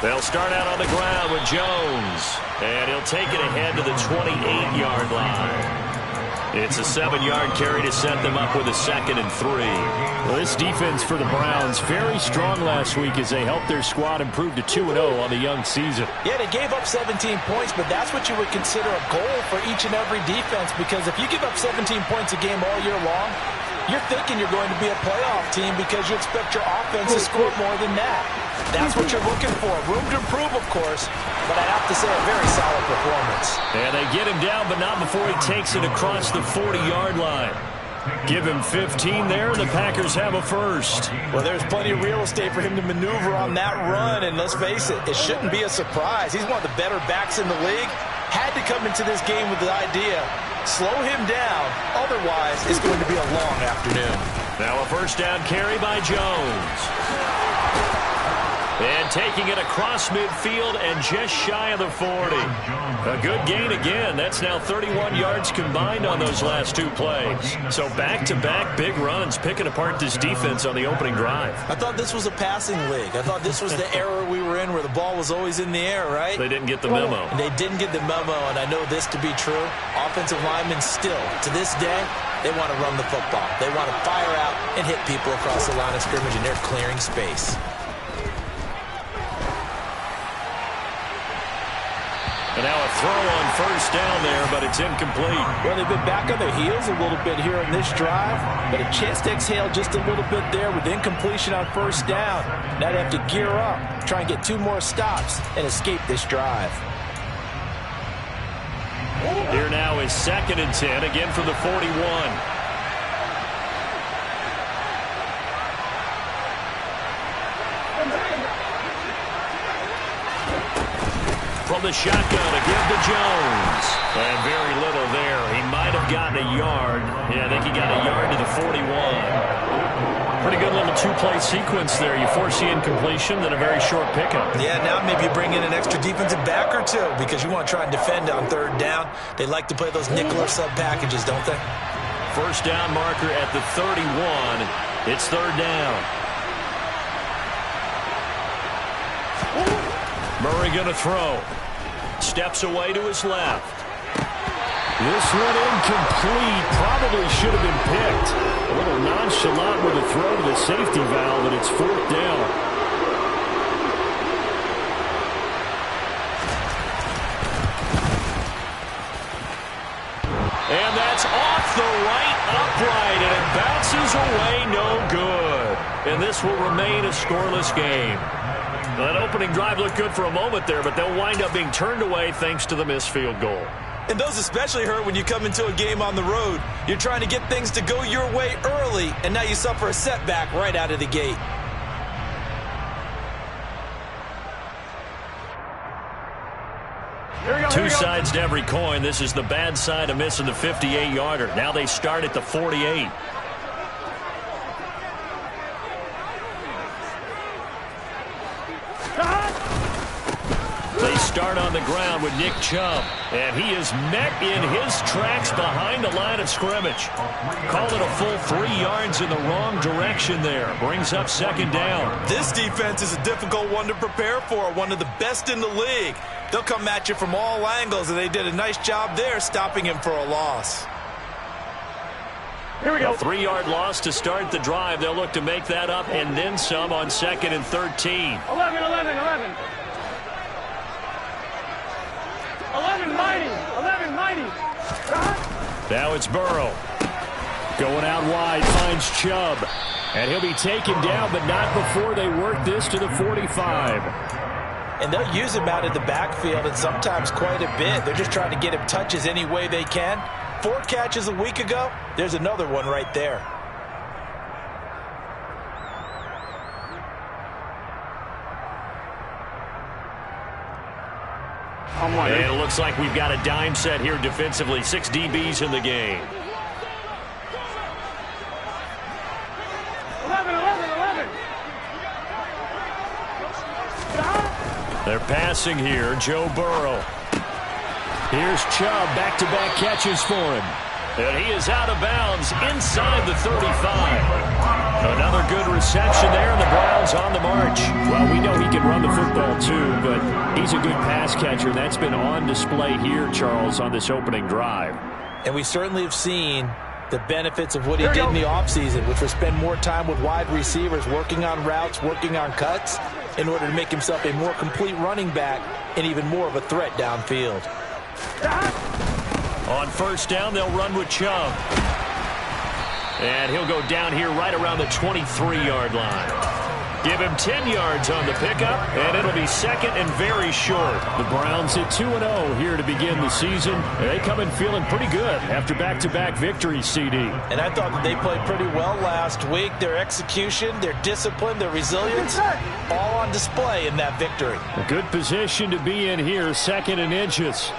They'll start out on the ground with Jones, and he'll take it ahead to the 28-yard line. It's a 7-yard carry to set them up with a 2nd and 3. Well, this defense for the Browns, very strong last week as they helped their squad improve to 2-0 on the young season. Yeah, they gave up 17 points, but that's what you would consider a goal for each and every defense, because if you give up 17 points a game all year long, you're thinking you're going to be a playoff team because you expect your offense to score more than that. That's what you're looking for. Room to improve, of course, but I have to say a very solid performance. And they get him down, but not before he takes it across the 40-yard line. Give him 15 there, and the Packers have a first. Well, there's plenty of real estate for him to maneuver on that run, and let's face it, it shouldn't be a surprise. He's one of the better backs in the league. Had to come into this game with the idea, slow him down, otherwise it's going to be a long afternoon. Now a first down carry by Jones. And taking it across midfield and just shy of the 40. A good gain again. That's now 31 yards combined on those last 2 plays. So back-to-back big runs picking apart this defense on the opening drive. I thought this was a passing league. I thought this was the era we were in where the ball was always in the air, right? They didn't get the memo. And they didn't get the memo, and I know this to be true. Offensive linemen still, to this day, they want to run the football. They want to fire out and hit people across the line of scrimmage, and they're clearing space. And now a throw on first down there, but it's incomplete. Well, they've been back on their heels a little bit here in this drive, but a chance to exhale just a little bit there with incompletion on first down. Now they have to gear up, try and get 2 more stops, and escape this drive. Here now is 2nd and 10, again from the 41. From the shotgun to give to Jones. And very little there. He might have gotten a yard. Yeah, I think he got a yard to the 41. Pretty good little 2-play sequence there. You force the incompletion, then a very short pickup. Yeah, now maybe you bring in an extra defensive back or 2 because you want to try and defend on 3rd down. They like to play those nickel or sub packages, don't they? First down marker at the 31. It's 3rd down. Murray going to throw. Steps away to his left. This one incomplete. Probably should have been picked. A little nonchalant with a throw to the safety valve, and it's 4th down. And that's off the right upright, and it bounces away no good. And this will remain a scoreless game. That opening drive looked good for a moment there, but they'll wind up being turned away thanks to the missed field goal. And those especially hurt when you come into a game on the road. You're trying to get things to go your way early, and now you suffer a setback right out of the gate. Two sides to every coin. This is the bad side of missing the 58-yarder. Now they start at the 48. They start on the ground with Nick Chubb, and he is met in his tracks behind the line of scrimmage. Call it a full 3 yards in the wrong direction there. Brings up 2nd down. This defense is a difficult one to prepare for, one of the best in the league. They'll come at you from all angles, and they did a nice job there stopping him for a loss. Here we go. A 3-yard loss to start the drive. They'll look to make that up and then some on 2nd and 13. 11. 11 mighty. Now it's Burrow. Going out wide, finds Chubb. And he'll be taken down, but not before they work this to the 45. And they'll use him out in the backfield, and sometimes quite a bit. They're just trying to get him touches any way they can. 4 catches a week ago. There's another one right there. And it looks like we've got a dime set here defensively. 6 DBs in the game. 11. They're passing here. Joe Burrow. Here's Chubb, back-to-back catches for him. And he is out of bounds inside the 35. Another good reception there, and the Browns on the march. Well, we know he can run the football too, but he's a good pass catcher. That's been on display here, Charles, on this opening drive. And we certainly have seen the benefits of what he did in the offseason, which was spend more time with wide receivers, working on routes, working on cuts, in order to make himself a more complete running back and even more of a threat downfield. On first down, they'll run with Chubb. And he'll go down here right around the 23-yard line. Give him 10 yards on the pickup, and it'll be second and very short. The Browns at 2-0 here to begin the season. They come in feeling pretty good after back-to-back victories, CD. And I thought that they played pretty well last week. Their execution, their discipline, their resilience, all on display in that victory. A good position to be in here, second and inches.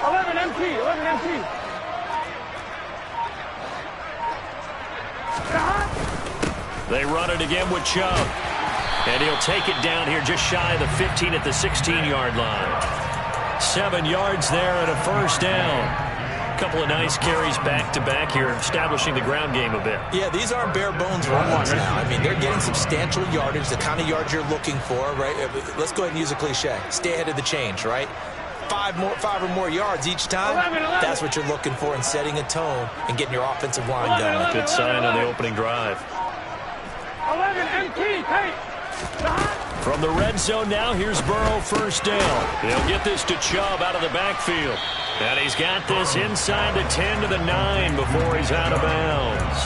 11 MT. They run it again with Chubb. And he'll take it down here just shy of the 15 at the 16-yard line. 7 yards there and a first down. A couple of nice carries back-to-back here, establishing the ground game a bit. Yeah, these aren't bare-bones runs now. I mean, they're getting substantial yardage, the kind of yards you're looking for, right? Let's go ahead and use a cliche. Stay ahead of the change, right? 5 or more yards each time. 11. That's what you're looking for in setting a tone and getting your offensive line going. Good sign on the opening drive. 11 MT. Hey. From the red zone now, here's Burrow first down. He'll get this to Chubb out of the backfield. And he's got this inside the 10 to the 9 before he's out of bounds.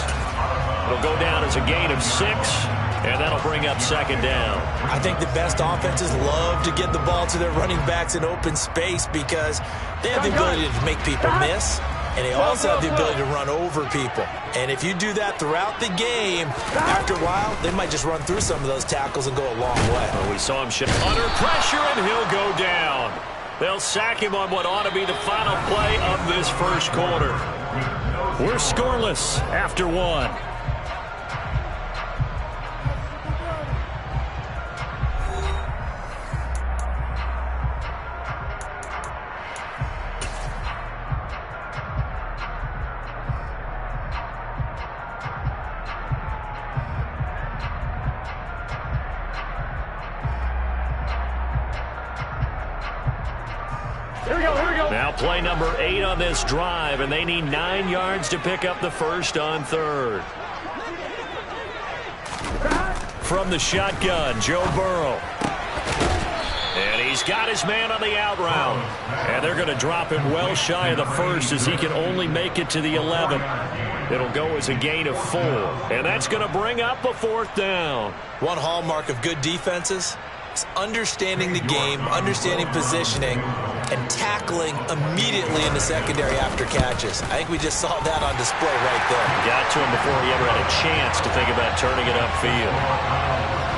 It'll go down as a gain of 6, and that'll bring up second down. I think the best offenses love to get the ball to their running backs in open space because they have the ability to make people miss, and they also have the ability to run over people. And if you do that throughout the game, after a while, they might just run through some of those tackles and go a long way. Well, we saw him shift under pressure, and he'll go down. They'll sack him on what ought to be the final play of this first quarter. We're scoreless after 1. Now play number 8 on this drive, and they need 9 yards to pick up the first on third. From the shotgun, Joe Burrow. And he's got his man on the out route. And they're going to drop him well shy of the first as he can only make it to the 11. It'll go as a gain of 4. And that's going to bring up a fourth down. One hallmark of good defenses is understanding the game, understanding positioning, and tackling immediately in the secondary after catches. I think we just saw that on display right there. Got to him before he ever had a chance to think about turning it upfield.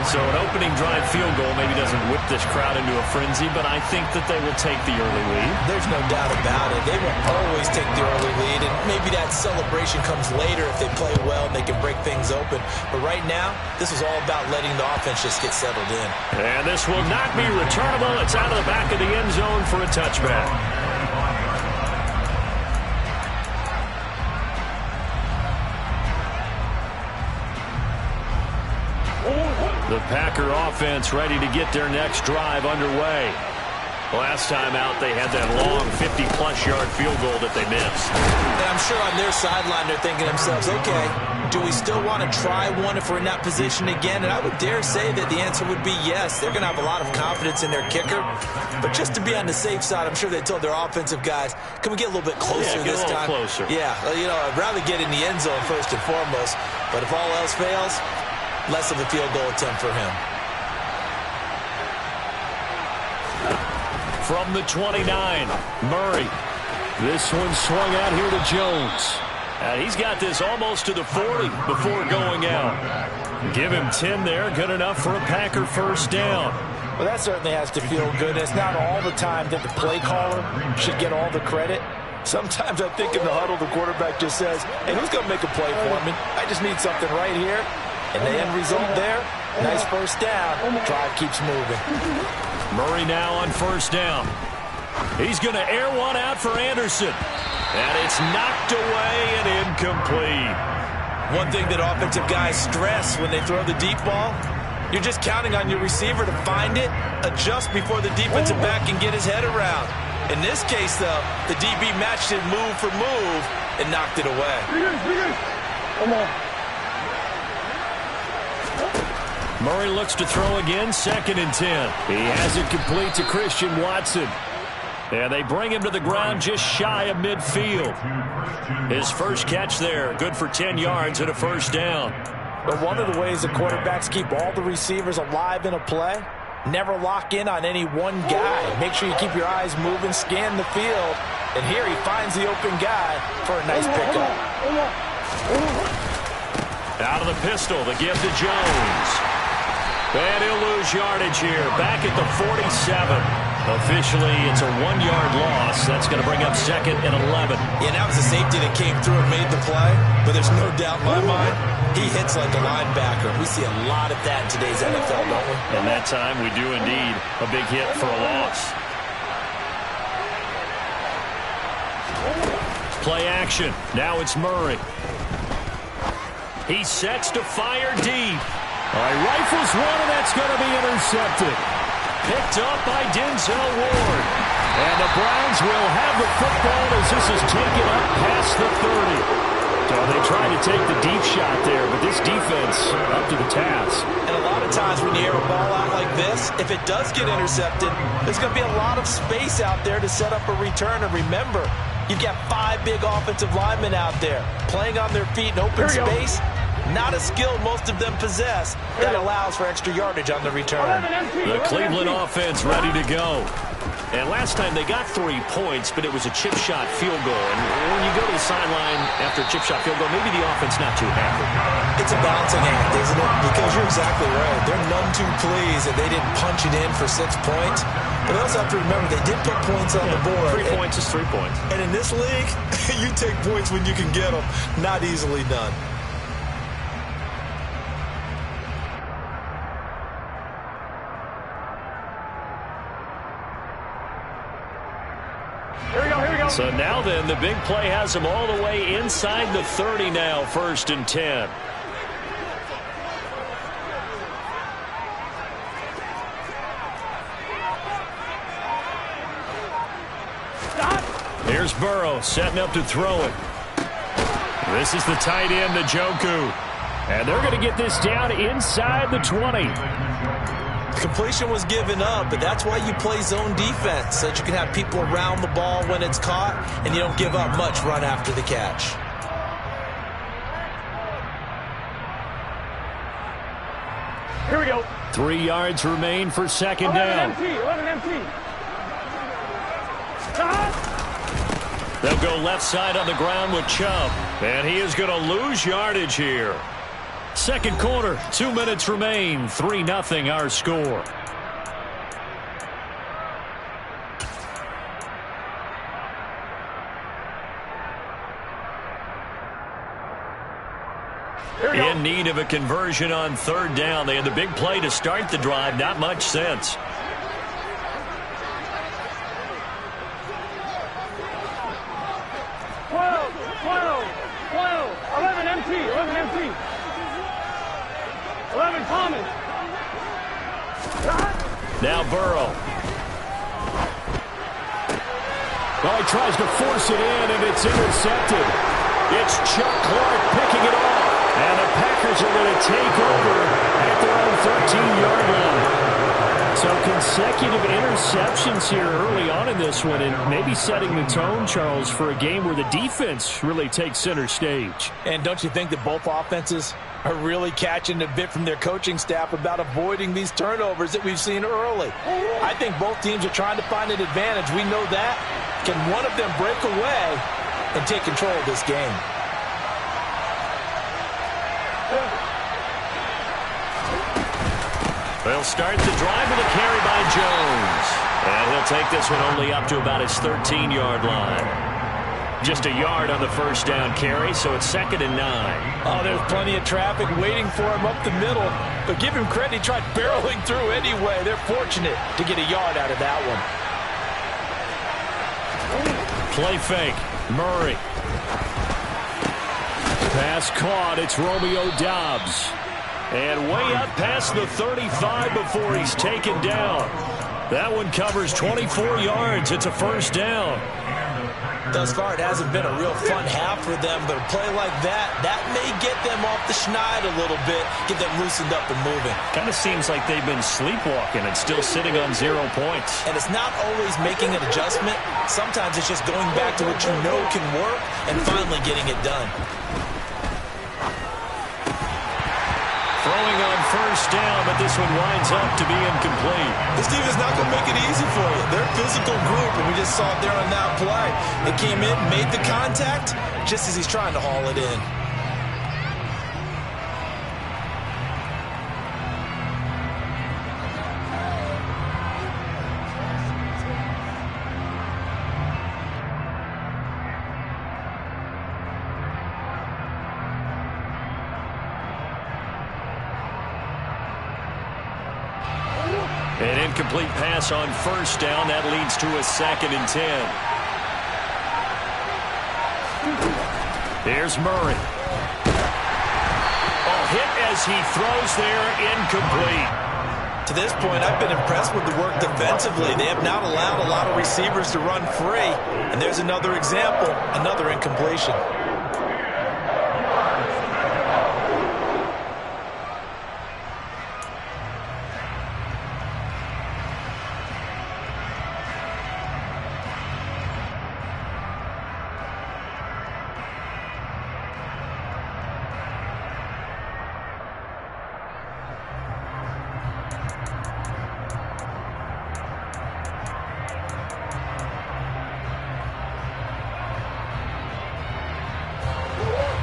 So an opening drive field goal maybe doesn't whip this crowd into a frenzy, but I think that they will take the early lead. There's no doubt about it. They will always take the early lead, and maybe that celebration comes later if they play well and they can break things open. But right now, this is all about letting the offense just get settled in. And this will not be returnable. It's out of the back of the end zone for a touchback. The Packer offense ready to get their next drive underway. Last time out, they had that long 50-plus yard field goal that they missed. And I'm sure on their sideline, they're thinking to themselves, okay, do we still want to try one if we're in that position again? And I would dare say that the answer would be yes. They're going to have a lot of confidence in their kicker. But just to be on the safe side, I'm sure they told their offensive guys, can we get a little bit closer this time? Closer. Yeah, you know, I'd rather get in the end zone first and foremost. But if all else fails, less of a field goal attempt for him. From the 29, Murray. This one swung out here to Jones. And he's got this almost to the 40 before going out. Give him 10 there, good enough for a Packer first down. Well, that certainly has to feel good. It's not all the time that the play caller should get all the credit. Sometimes I think in the huddle, the quarterback just says, hey, who's going to make a play for me? I just need something right here. And the end result there, Nice first down. Drive keeps moving. Murray now on first down. He's going to air one out for Anderson. And it's knocked away and incomplete. One thing that offensive guys stress when they throw the deep ball, you're just counting on your receiver to find it, adjust before the defensive back can get his head around. In this case, though, the DB matched it move for move and knocked it away. Come on. Murray looks to throw again, 2nd and 10. He has it complete to Christian Watson. And they bring him to the ground just shy of midfield. His first catch there, good for 10 yards and a first down. But one of the ways the quarterbacks keep all the receivers alive in a play, never lock in on any one guy. Make sure you keep your eyes moving, scan the field. And here he finds the open guy for a nice pickup. Out of the pistol, the give to Jones. And he'll lose yardage here, back at the 47. Officially, it's a 1-yard loss. That's going to bring up 2nd and 11. Yeah, that was the safety that came through and made the play. But there's no doubt in my mind, he hits like a linebacker. We see a lot of that in today's NFL, don't we? And that time, we do indeed. A big hit for a loss. Play action. Now it's Murray. He sets to fire deep. All right, rifles one, and that's going to be intercepted. Picked up by Denzel Ward. And the Browns will have the football as this is taken up past the 30. So they tried to take the deep shot there, but this defense up to the task. And a lot of times when you air a ball out like this, if it does get intercepted, there's going to be a lot of space out there to set up a return. And remember, you've got 5 big offensive linemen out there playing on their feet in open space. Not a skill most of them possess. That allows for extra yardage on the return. The Cleveland offense ready to go. And last time they got 3 points, but it was a chip shot field goal. And when you go to the sideline after a chip shot field goal, maybe the offense not too happy. It's a balancing act, isn't it? Because you're exactly right. They're none too pleased that they didn't punch it in for 6 points. But they also have to remember they did put points on the board. 3 points is 3 points. And in this league, you take points when you can get them. Not easily done. So now then, the big play has them all the way inside the 30 now, 1st and 10. Here's Burrow setting up to throw it. This is the tight end, Njoku. And they're going to get this down inside the 20. Completion was given up, but that's why you play zone defense, so that you can have people around the ball when it's caught, and you don't give up much run after the catch. Here we go. 3 yards remain for 2nd down. 11 MT. They'll go left side on the ground with Chubb, and he is going to lose yardage here. 2nd quarter, 2 minutes remain, 3-0 our score. In need of a conversion on 3rd down. They had the big play to start the drive, not much sense. Now Burrow. Well, he tries to force it in, and it's intercepted. It's Chuck Clark picking it off. And the Packers are going to take over at their own 13-yard line. So consecutive interceptions here early on in this one, and maybe setting the tone, Charles, for a game where the defense really takes center stage. And don't you think that both offenses are really catching a bit from their coaching staff about avoiding these turnovers that we've seen early? I think both teams are trying to find an advantage. We know that. Can one of them break away and take control of this game? They'll start the drive with a carry by Jones. And he'll take this one only up to about his 13-yard line. Just a yard on the first down carry, so it's 2nd and 9. Oh, there's plenty of traffic waiting for him up the middle. But give him credit, he tried barreling through anyway. They're fortunate to get a yard out of that one. Play fake. Murray. Pass caught. It's Romeo Doubs. And way up past the 35 before he's taken down. That one covers 24 yards. It's a first down. Thus far, it hasn't been a real fun half for them, but a play like that may get them off the schneid a little bit, get them loosened up and moving. Kind of seems like they've been sleepwalking and still sitting on 0 points. And it's not always making an adjustment. Sometimes it's just going back to what you know can work and finally getting it done. Throwing on first down, but this one winds up to be incomplete. This team is not going to make it easy for you. They're a physical group, and we just saw it there on that play. They came in, made the contact, just as he's trying to haul it in. An incomplete pass on first down. That leads to a 2nd and 10. There's Murray. A hit as he throws there, incomplete. To this point, I've been impressed with the work defensively. They have not allowed a lot of receivers to run free. And there's another example, another incompletion.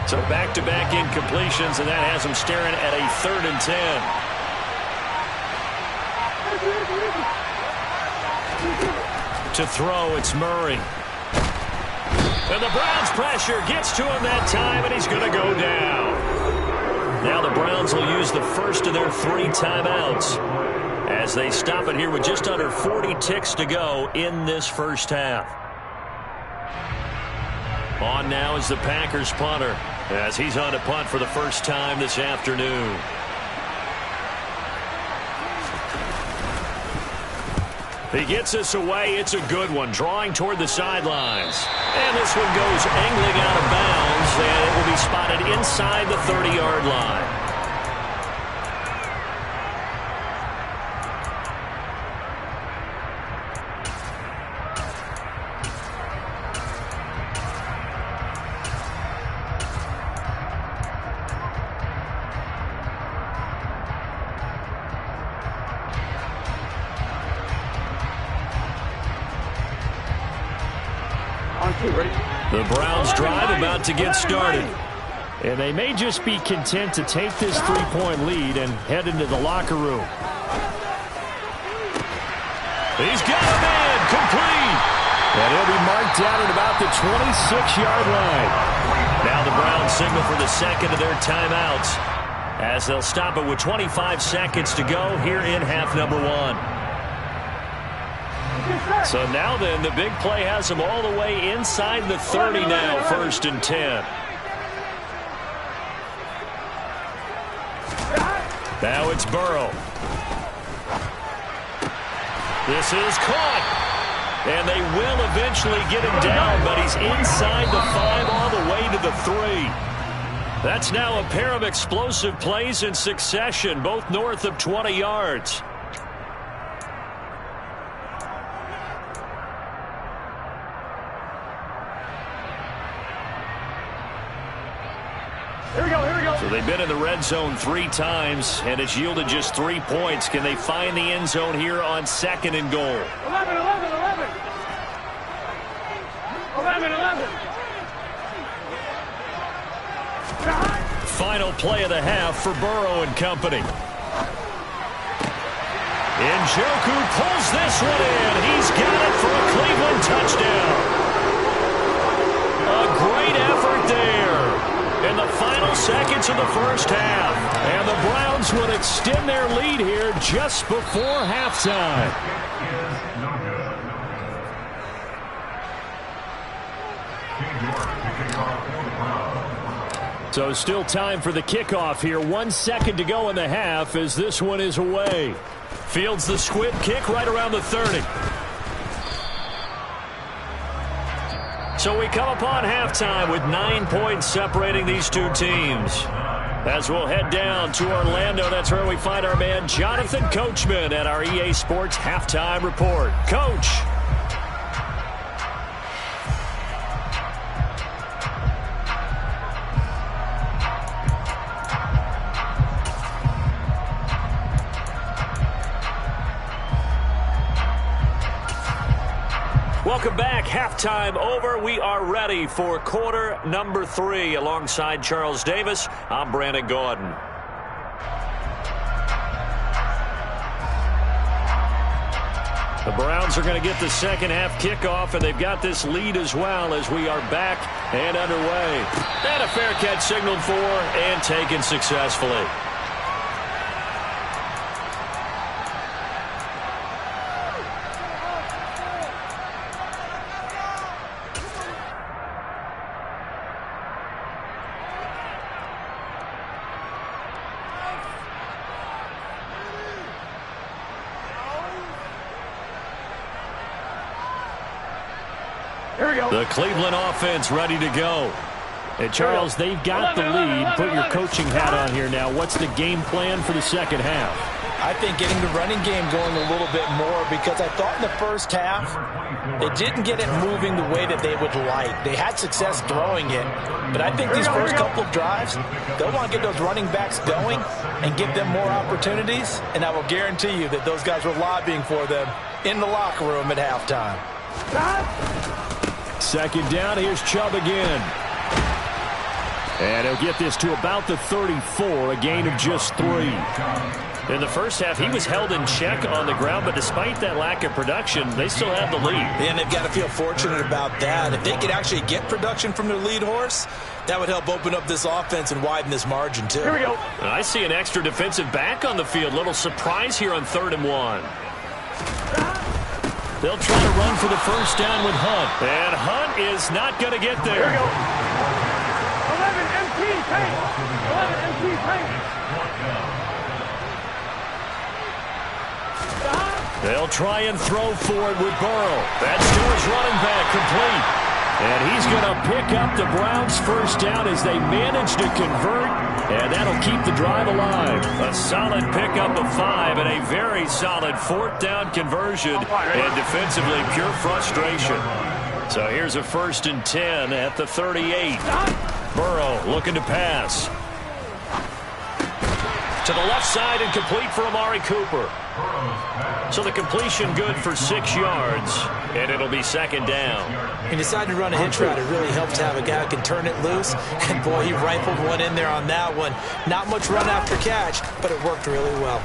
So back-to-back incompletions, and that has him staring at a 3rd and 10. To throw, it's Murray. And the Browns pressure gets to him that time, and he's going to go down. Now the Browns will use the first of their 3 timeouts as they stop it here with just under 40 ticks to go in this first half. On now is the Packers punter as he's on to punt for the first time this afternoon. He gets us away. It's a good one, drawing toward the sidelines. And this one goes angling out of bounds, and it will be spotted inside the 30-yard line. The Browns drive about to get started. And they may just be content to take this 3-point lead and head into the locker room. He's got him in, complete. And he'll be marked down at about the 26-yard line. Now the Browns signal for the second of their timeouts as they'll stop it with 25 seconds to go here in half number 1. So now then, the big play has them all the way inside the 30 now, 1st and 10. Now it's Burrow. This is caught. And they will eventually get him down, but he's inside the 5 all the way to the 3. That's now a pair of explosive plays in succession, both north of 20 yards. So they've been in the red zone 3 times, and it's yielded just 3 points. Can they find the end zone here on 2nd and goal? 11. Final play of the half for Burrow and company. Njoku pulls this one in. He's got it for a Cleveland touchdown. A great effort there in the final seconds of the first half. And the Browns will extend their lead here just before halftime. So still time for the kickoff here. 1 second to go in the half as this one is away. Fields the squib kick right around the 30. So we come upon halftime with 9 points separating these two teams. As we'll head down to Orlando, that's where we find our man Jonathan Coachman at our EA Sports Halftime Report. Coach. Welcome back. Halftime over. We are ready for quarter number 3. Alongside Charles Davis, I'm Brandon Gordon. The Browns are going to get the second half kickoff, and they've got this lead as well as we are back and underway. And a fair catch signaled for and taken successfully. The Cleveland offense ready to go. And Charles, they've got the lead. Put your coaching hat on here now. What's the game plan for the second half? I think getting the running game going a little bit more, because I thought in the first half they didn't get it moving the way that they would like. They had success throwing it, but I think these first couple of drives, they'll want to get those running backs going and give them more opportunities, and I will guarantee you that those guys were lobbying for them in the locker room at halftime. Second down, here's Chubb again. And he'll get this to about the 34, a gain of just 3. In the first half, he was held in check on the ground, but despite that lack of production, they still have the lead. And they've got to feel fortunate about that. If they could actually get production from their lead horse, that would help open up this offense and widen this margin, too. Here we go. I see an extra defensive back on the field. Little surprise here on 3rd and 1. They'll try to run for the first down with Hunt. And Hunt is not going to get there. Here we go. 11 MT tank. 11 MT tank. They'll try and throw for it with Burrow. That's to his running back, complete. And he's going to pick up the Browns' first down as they manage to convert, and that'll keep the drive alive. A solid pickup of 5 and a very solid 4th down conversion, and defensively pure frustration. So here's a 1st and 10 at the 38. Burrow looking to pass. To the left side and complete for Amari Cooper. So the completion good for 6 yards, and it'll be 2nd down. He decided to run a hitch route. It really helps to have a guy who can turn it loose. And, boy, he rifled one in there on that one. Not much run after catch, but it worked really well.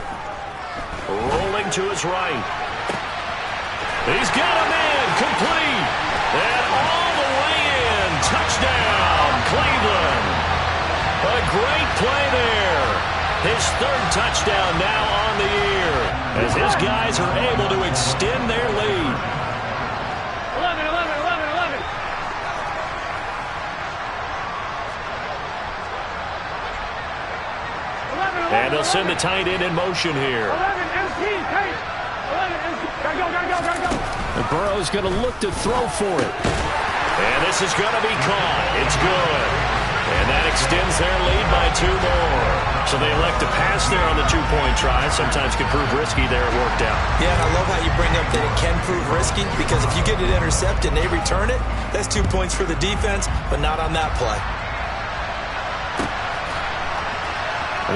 Rolling to his right. He's got a man, complete. And all the way in. Touchdown, Cleveland. A great play there. His 3rd touchdown now on the year, as his guys are able to extend their lead. 11, 11, 11, 11. And they'll send the tight end in motion here. 11 MT tank. 11 MT. Gotta go. And Burrow's going to look to throw for it. And this is going to be caught. It's good. And that extends their lead by 2 more. So they elect to pass there on the 2-point try. Sometimes can prove risky. There it worked out. Yeah, and I love how you bring up that it can prove risky, because if you get it intercepted and they return it, that's 2 points for the defense, but not on that play.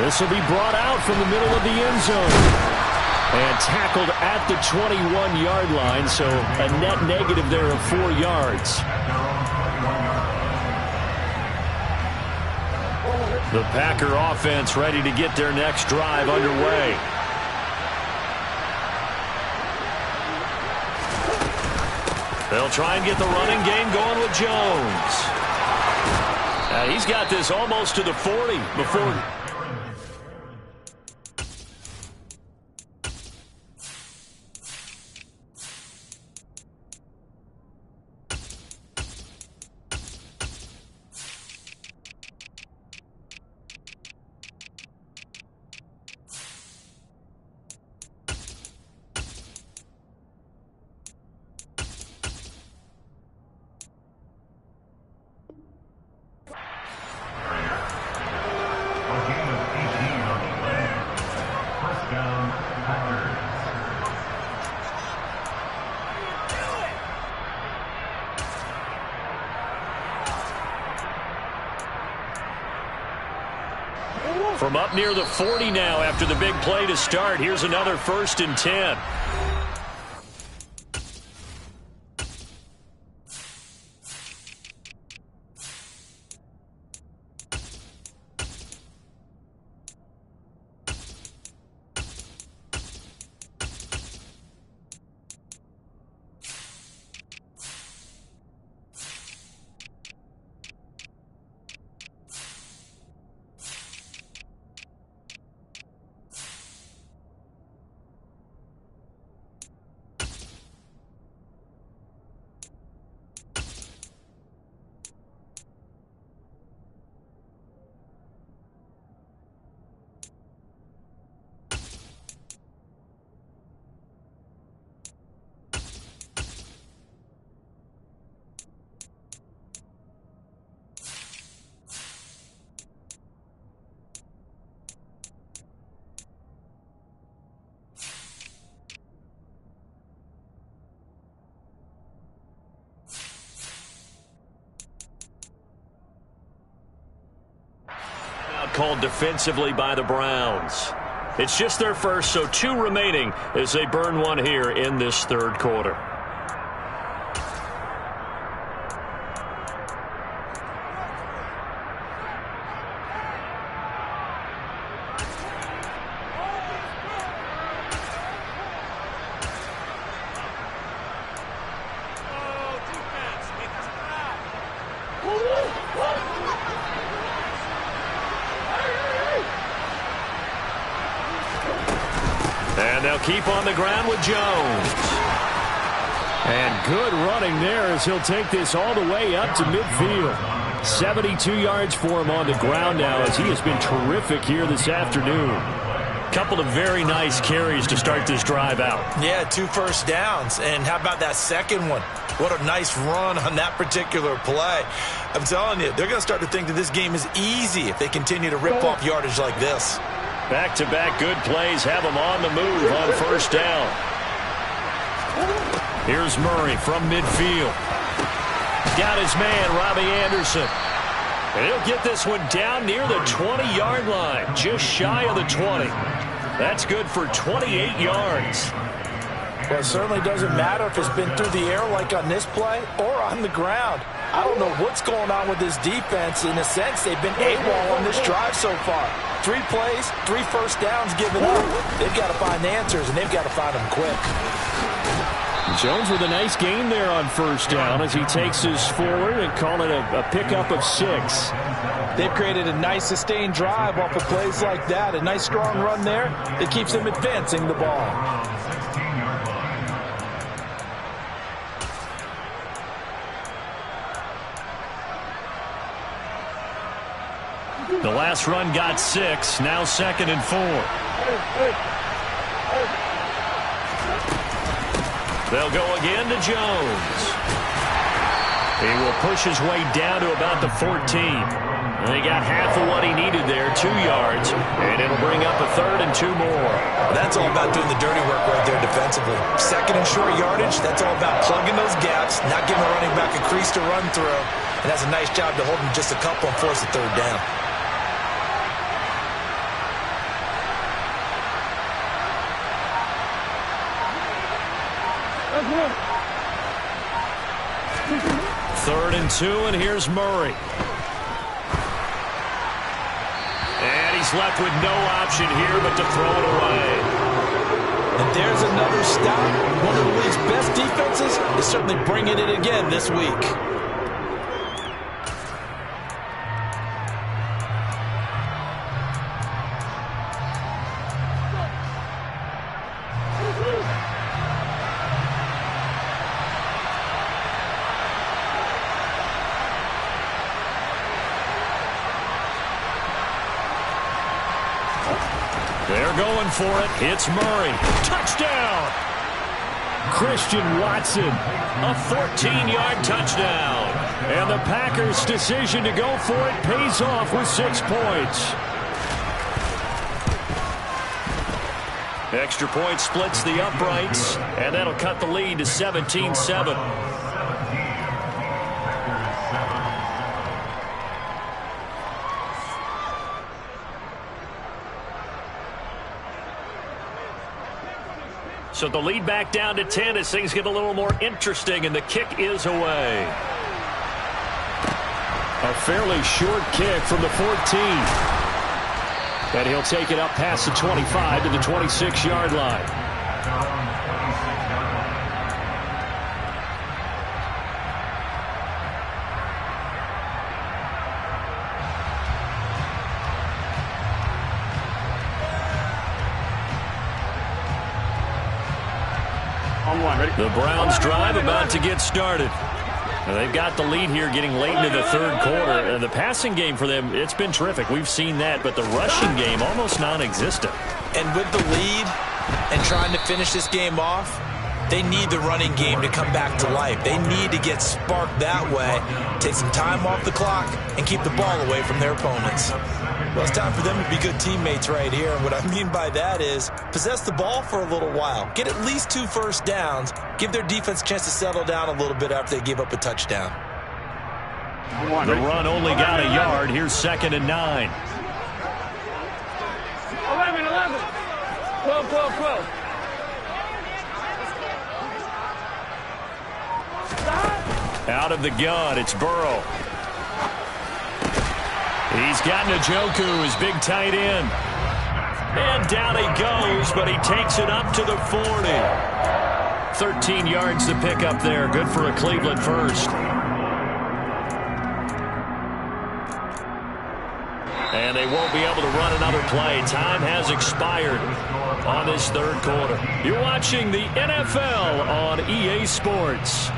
This will be brought out from the middle of the end zone. And tackled at the 21-yard line, so a net negative there of 4 yards. The Packer offense ready to get their next drive underway. They'll try and get the running game going with Jones. He's got this almost to the 40 before. From up near the 40 now after the big play to start. Here's another 1st and 10. Called defensively by the Browns. It's just their first, so 2 remaining as they burn one here in this 3rd quarter. And they'll keep on the ground with Jones. And good running there as he'll take this all the way up to midfield. 72 yards for him on the ground now as he has been terrific here this afternoon. Couple of very nice carries to start this drive out. Yeah, 2 first downs. And how about that second one? What a nice run on that particular play. I'm telling you, they're going to start to think that this game is easy if they continue to rip off yardage like this. Back-to-back good plays have him on the move on 1st down. Here's Murray from midfield. Got his man, Robbie Anderson. And he'll get this one down near the 20-yard line, just shy of the 20. That's good for 28 yards. Well, it certainly doesn't matter if it's been through the air like on this play or on the ground. I don't know what's going on with this defense. In a sense, they've been AWOL on this drive so far. 3 plays, 3 first downs given up. They've got to find answers, and they've got to find them quick. Jones with a nice gain there on 1st down as he takes us forward and call it a pickup of 6. They've created a nice sustained drive off of plays like that. A nice strong run there that keeps them advancing the ball. The last run got 6, now 2nd and 4. They'll go again to Jones. He will push his way down to about the 14. And he got half of what he needed there, 2 yards, and it'll bring up a 3rd and 2 more. That's all about doing the dirty work right there defensively. 2nd and short yardage, that's all about plugging those gaps, not giving the running back a crease to run through. And that's a nice job to hold him just a couple and force a 3rd down. Third and 2, and here's Murray. And he's left with no option here but to throw it away. And there's another stop. One of the league's best defenses is certainly bringing it again this week. for it. It's Murray. Touchdown! Christian Watson. A 14-yard touchdown. And the Packers' decision to go for it pays off with 6 points. Extra point splits the uprights, and that'll cut the lead to 17-7. So the lead back down to 10 as things get a little more interesting, and the kick is away. A fairly short kick from the 14. And he'll take it up past the 25 to the 26-yard line. The Browns drive about to get started. Now they've got the lead here getting late into the third quarter. The passing game for them, it's been terrific. We've seen that, but the rushing game almost non-existent. And with the lead and trying to finish this game off, they need the running game to come back to life. They need to get sparked that way, take some time off the clock, and keep the ball away from their opponents. Well, it's time for them to be good teammates right here. And what I mean by that is possess the ball for a little while. Get at least 2 first downs. Give their defense a chance to settle down a little bit after they give up a touchdown. The run only got a yard. Here's 2nd and 9. 11, 11. 12, 12, 12. Out of the gun, it's Burrow. He's got Njoku, his big tight end. And down he goes, but he takes it up to the 40. 13 yards to pick up there. Good for a Cleveland first. And they won't be able to run another play. Time has expired on this third quarter. You're watching the NFL on EA Sports.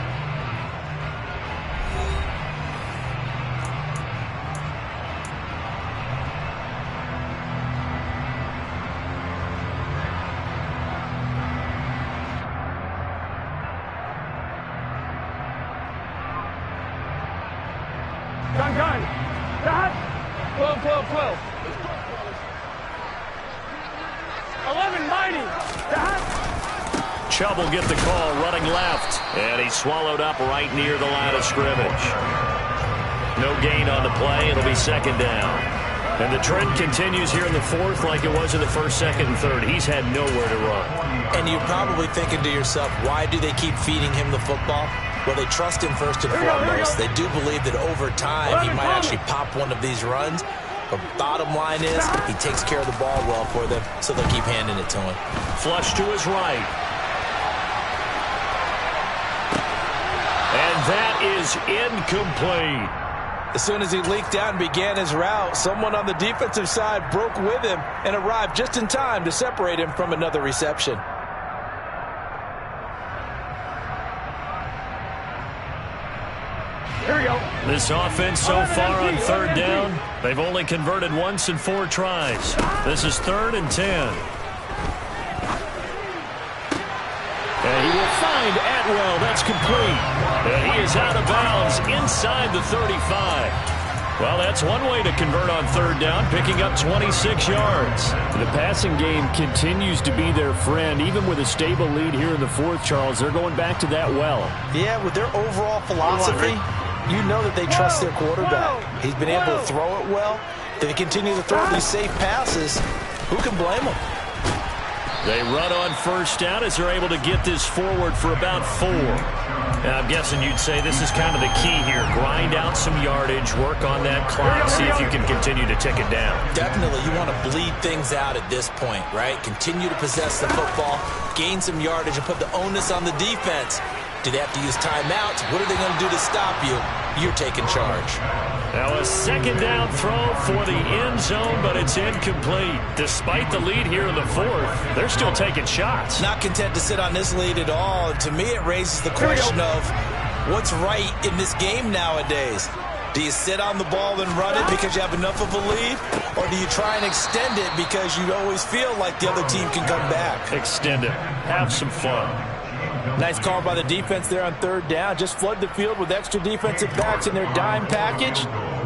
Gun. Dad. 12, 12, 12. 11, mighty. Dad. Chubb will get the call running left. And he's swallowed up right near the line of scrimmage. No gain on the play. It'll be 2nd down. And the trend continues here in the 4th like it was in the 1st, 2nd, and 3rd. He's had nowhere to run. And you're probably thinking to yourself, why do they keep feeding him the football? Well, they trust him first and foremost. They do believe that over time he might actually pop one of these runs. But bottom line is he takes care of the ball well for them, so they'll keep handing it to him. Flush to his right. And that is incomplete. As soon as he leaked out and began his route, someone on the defensive side broke with him and arrived just in time to separate him from another reception. Here we go. This offense so far on 3rd down, they've only converted once in 4 tries. This is 3rd and 10. And he will find Atwell. That's complete. And he is out of bounds inside the 35. Well, that's one way to convert on 3rd down, picking up 26 yards. The passing game continues to be their friend. Even with a stable lead here in the 4th, Charles, they're going back to that well. Yeah, with their overall philosophy, you know that they trust their quarterback. He's been able to throw it well. They continue to throw these safe passes. Who can blame them? They run on 1st down as they're able to get this forward for about 4. Now, I'm guessing you'd say this is kind of the key here. Grind out some yardage, work on that clock, see if you can continue to tick it down. Definitely. You want to bleed things out at this point, right? Continue to possess the football, gain some yardage, and put the onus on the defense. Do they have to use timeouts? What are they going to do to stop you? You're taking charge. Now a 2nd down throw for the end zone, but it's incomplete. Despite the lead here in the 4th, they're still taking shots. Not content to sit on this lead at all. To me, it raises the question of what's right in this game nowadays. Do you sit on the ball and run it because you have enough of a lead? Or do you try and extend it because you always feel like the other team can come back? Extend it. Have some fun. Nice call by the defense there on third down. Just flood the field with extra defensive backs in their dime package.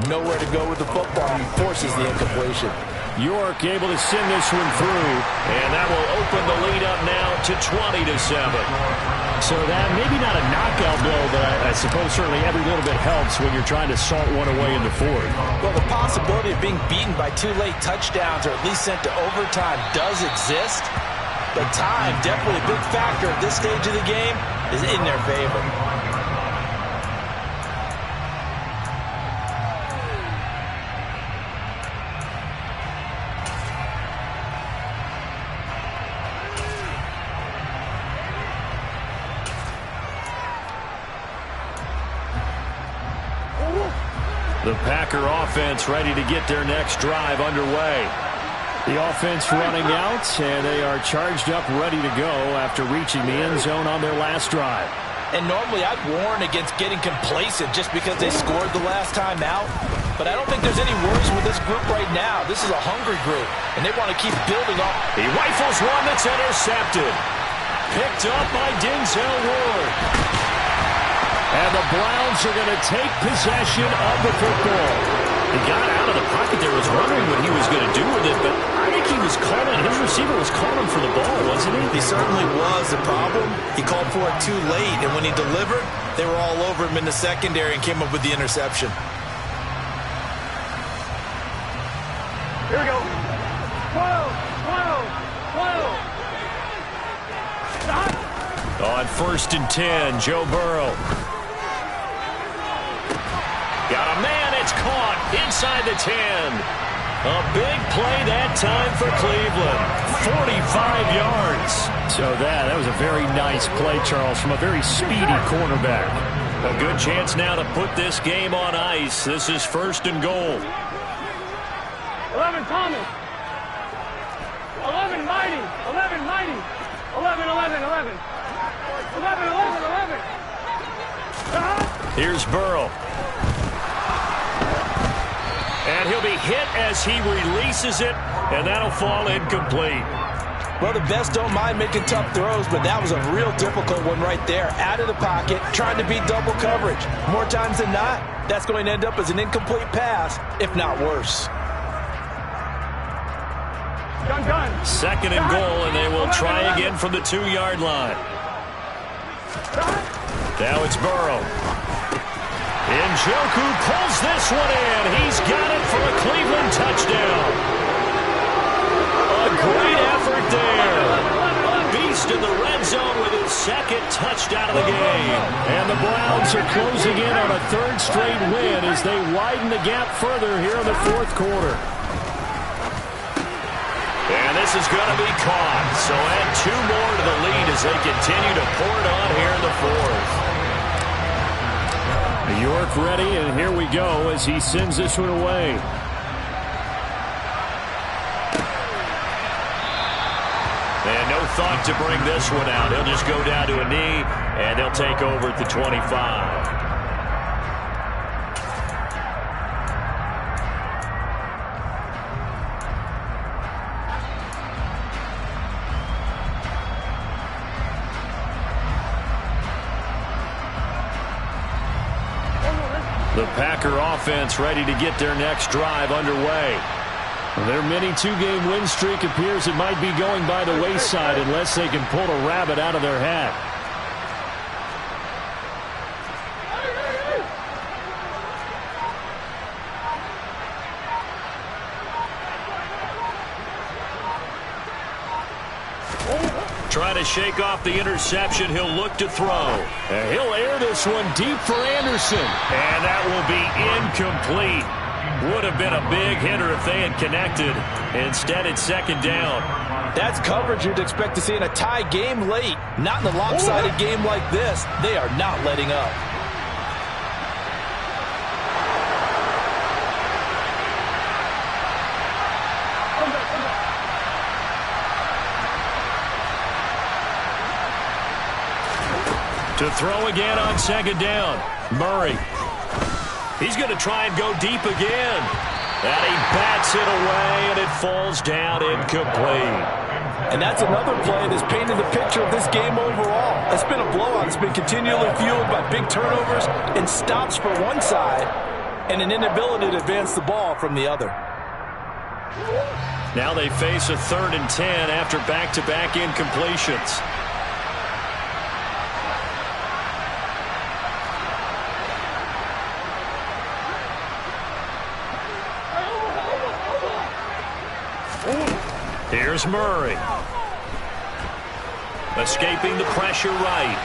Nowhere to go with the football. He forces the incompletion. York able to send this one through. And that will open the lead up now to 20-7. So that maybe not a knockout blow, but I suppose certainly every little bit helps when you're trying to salt one away in the fourth. Well, the possibility of being beaten by 2 late touchdowns or at least sent to overtime does exist. But time, definitely a big factor at this stage of the game, is in their favor. The Packer offense ready to get their next drive underway. The offense running out, and they are charged up, ready to go after reaching the end zone on their last drive. And normally I'd warn against getting complacent just because they scored the last time out. But I don't think there's any worries with this group right now. This is a hungry group, and they want to keep building up. He rifles one that's intercepted. Picked up by Denzel Ward. And the Browns are going to take possession of the football. He got out of the pocket there, was wondering what he was going to do with it, but I think he was calling, his receiver was calling for the ball, wasn't he? He certainly was. The problem, he called for it too late, and when he delivered, they were all over him in the secondary and came up with the interception. Here we go. 12, 12, 12. Stop. On 1st and 10, Joe Burrow. Got a man, it's caught inside the 10. A big play that time for Cleveland. 45 yards. So that was a very nice play, Charles, from a very speedy cornerback. A good chance now to put this game on ice. This is 1st and goal. 11 Thomas. 11 Mighty. 11 Mighty. 11, 11, 11. 11, 11, 11. Here's Burrow. And he'll be hit as he releases it, and that'll fall incomplete. Well, the best don't mind making tough throws, but that was a real difficult one right there. Out of the pocket, trying to beat double coverage. More times than not, that's going to end up as an incomplete pass, if not worse. Done. 2nd and goal, and they will try again from the 2-yard line. Now it's Burrow. Njoku pulls this one in. He's got it for a Cleveland touchdown. A great effort there. Beast in the red zone with his 2nd touchdown of the game. And the Browns are closing in on a 3rd straight win as they widen the gap further here in the 4th quarter. And this is going to be caught. So add 2 more to the lead as they continue to pour it on here in the 4th. York ready, and here we go as he sends this one away. And no thought to bring this one out. He'll just go down to a knee, and they'll take over at the 25. The Packer offense ready to get their next drive underway. Their mini 2-game win streak appears it might be going by the wayside unless they can pull a rabbit out of their hat. Trying to shake off the interception. He'll look to throw. And he'll air this one deep for Anderson. And that will be incomplete. Would have been a big hitter if they had connected. Instead, it's 2nd down. That's coverage you'd expect to see in a tie game late. Not in a lopsided game like this. They are not letting up. To throw again on 2nd down. Murray. He's going to try and go deep again. And he bats it away, and it falls down incomplete. And that's another play that's painted the picture of this game overall. It's been a blowout. It's been continually fueled by big turnovers and stops for one side and an inability to advance the ball from the other. Now they face a 3rd and 10 after back-to-back incompletions. Here's Murray. Escaping the pressure right.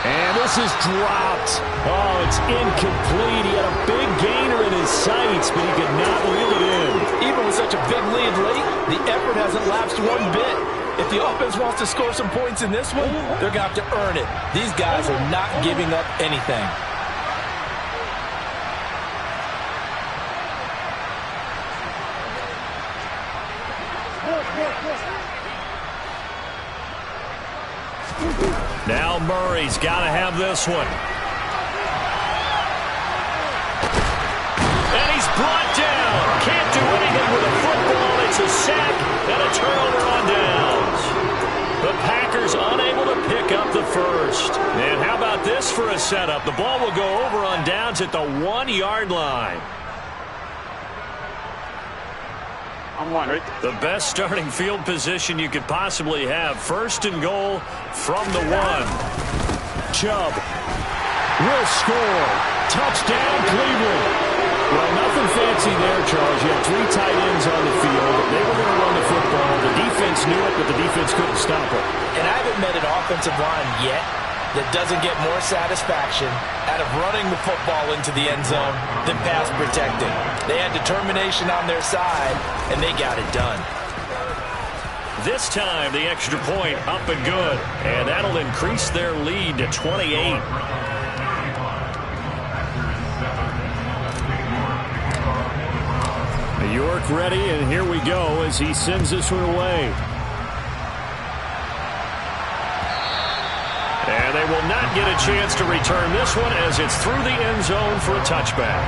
And this is dropped. Oh, it's incomplete. He had a big gainer in his sights, but he could not reel it in. Even with such a big lead late, the effort hasn't lapsed one bit. If the offense wants to score some points in this one, they're going to have to earn it. These guys are not giving up anything. Now Murray's got to have this one. And he's brought down. Can't do anything with a football. It's a sack and a turnover on downs. The Packers unable to pick up the first. And how about this for a setup? The ball will go over on downs at the 1-yard line. I'm one, right? The best starting field position you could possibly have. 1st and goal from the 1. Chubb will score. Touchdown, Cleveland. Well, nothing fancy there, Charles. You had 3 tight ends on the field. They were going to run the football. The defense knew it, but the defense couldn't stop it. And I haven't met an offensive line yet that doesn't get more satisfaction out of running the football into the end zone than pass protecting. They had determination on their side, and they got it done. This time, the extra point up and good. And that'll increase their lead to 28. York ready, and here we go as he sends this one away. And they will not get a chance to return this one as it's through the end zone for a touchback.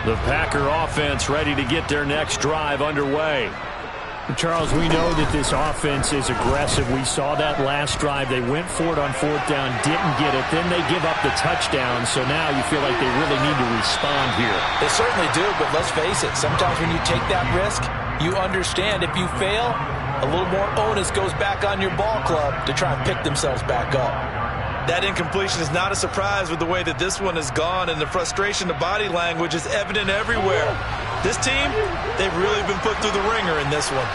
The Packer offense ready to get their next drive underway. Charles, we know that this offense is aggressive. We saw that last drive. They went for it on 4th down, didn't get it. Then they give up the touchdown, so now you feel like they really need to respond here. They certainly do, but let's face it. Sometimes when you take that risk, you understand if you fail, a little more onus goes back on your ball club to try and pick themselves back up. That incompletion is not a surprise with the way that this one has gone, and the frustration, the body language is evident everywhere. This team, they've really been put through the ringer in this one.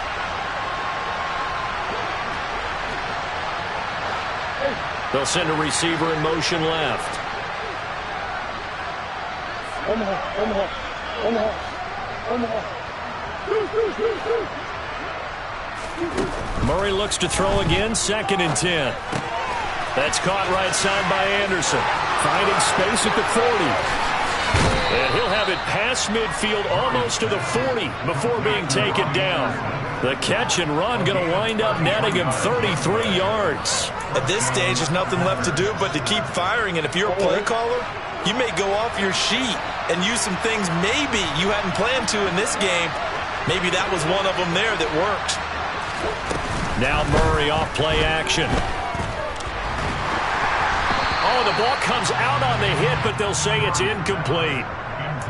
They'll send a receiver in motion left. Murray looks to throw again, 2nd and 10. That's caught right side by Anderson. Finding space at the 40. And he'll have it past midfield almost to the 40 before being taken down. The catch and run going to wind up netting him 33 yards. At this stage, there's nothing left to do but to keep firing. And if you're a play caller, you may go off your sheet and use some things maybe you hadn't planned to in this game. Maybe that was one of them there that worked. Now Murray off play action. Oh, the ball comes out on the hit, but they'll say it's incomplete.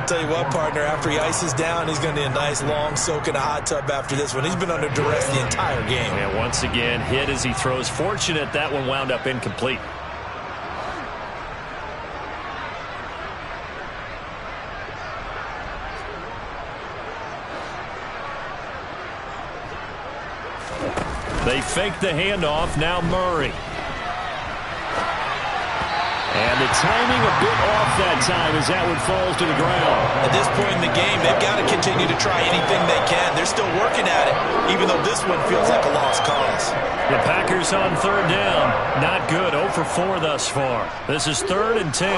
Tell you what, partner, after he ices down, he's going to need a nice long soak in a hot tub after this one. He's been under duress the entire game. And once again, hit as he throws. Fortunate that one wound up incomplete. They fake the handoff. Now Murray. And the timing a bit off that time as that one falls to the ground. At this point in the game, they've got to continue to try anything they can. They're still working at it, even though this one feels like a lost cause. The Packers on 3rd down. Not good. 0 for 4 thus far. This is 3rd and 10.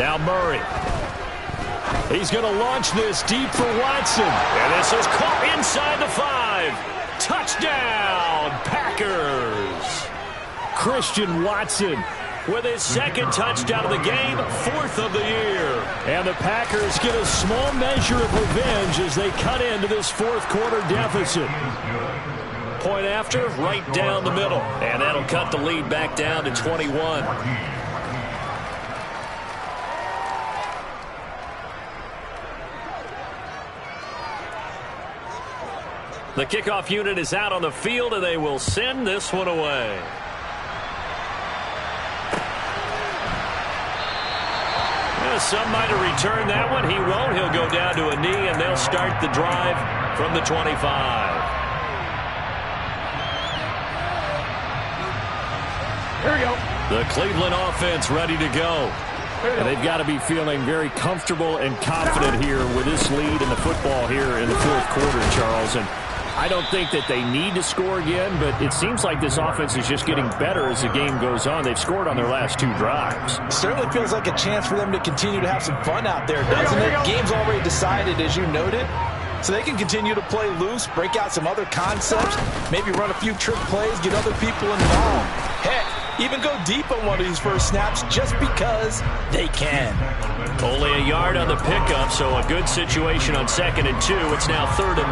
Now Murray. He's going to launch this deep for Watson. And this is caught inside the 5. Touchdown, Packers. Christian Watson with his second touchdown of the game, 4th of the year. And the Packers get a small measure of revenge as they cut into this fourth quarter deficit. Point after, right down the middle. And that'll cut the lead back down to 21. The kickoff unit is out on the field, and they will send this one away. Some might have returned that one. He won't. He'll go down to a knee, and they'll start the drive from the 25. Here we go. The Cleveland offense ready to go. And they've got to be feeling very comfortable and confident here with this lead in the football here in the fourth quarter, Charles. And I don't think that they need to score again, but it seems like this offense is just getting better as the game goes on. They've scored on their last 2 drives. Certainly feels like a chance for them to continue to have some fun out there, doesn't it? Game's already decided, as you noted. So they can continue to play loose, break out some other concepts, maybe run a few trick plays, get other people involved. Heck, even go deep on one of these first snaps just because they can. Only a yard on the pickup, so a good situation on 2nd and 2. It's now 3rd and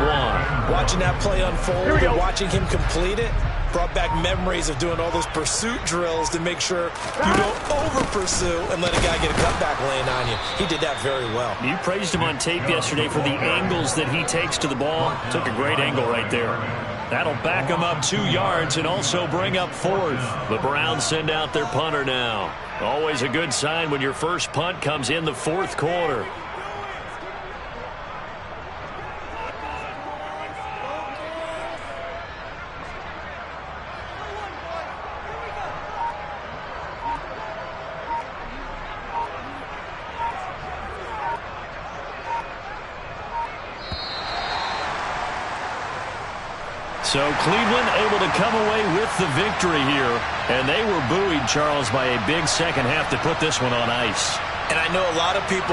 1. Watching that play unfold and watching him complete it brought back memories of doing all those pursuit drills to make sure you don't over-pursue and let a guy get a cutback laying on you. He did that very well. You praised him on tape yesterday for the angles that he takes to the ball. Took a great angle right there. That'll back him up 2 yards and also bring up 4th. The Browns send out their punter now. Always a good sign when your first punt comes in the fourth quarter. So Cleveland able to come away with the victory here. And they were buoyed, Charles, by a big second half to put this one on ice. And I know a lot of people